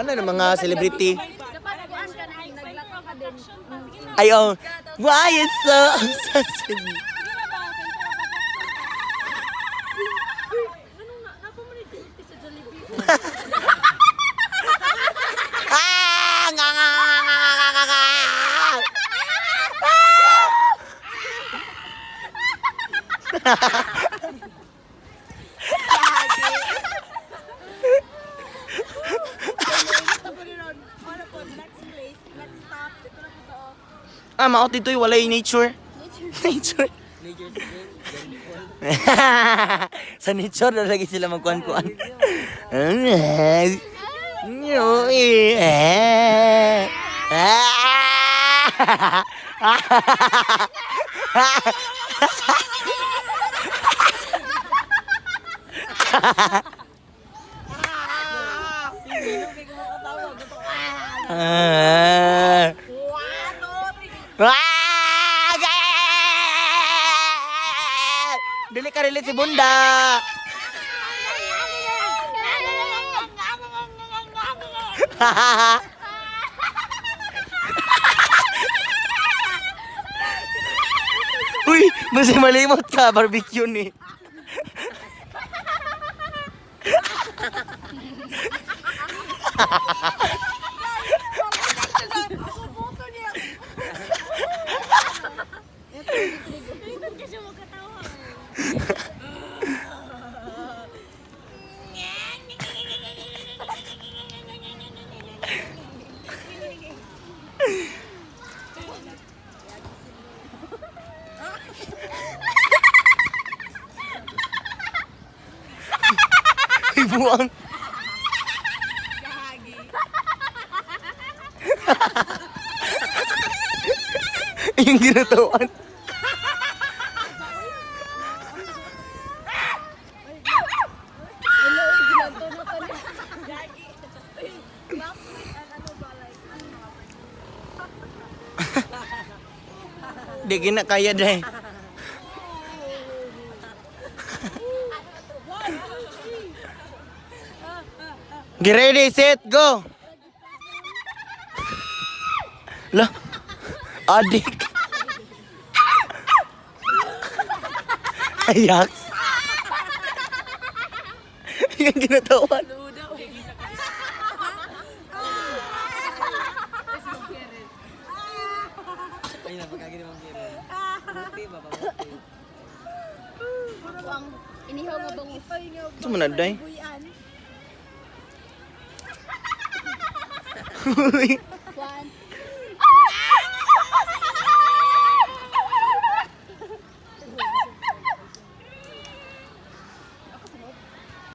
Ano ng mga celebrity? Ayo, why is so obsessed? Mao dito'y walay nature. Nature. Sa nature na lagi sila magkuhan-kuhan. Dili ka relate si Bunda. Uy, masih malimot ka, barbecue ni. Buang. Yung ginatuan. Di gina kaya deh. Get ready, set, go! Lah, adik. Ayak. Yang ginatawa. Ay, napagkagin naman kira. Buti ba? Buti. Ang inihaw nga bangus. Ito mo naday. Uy.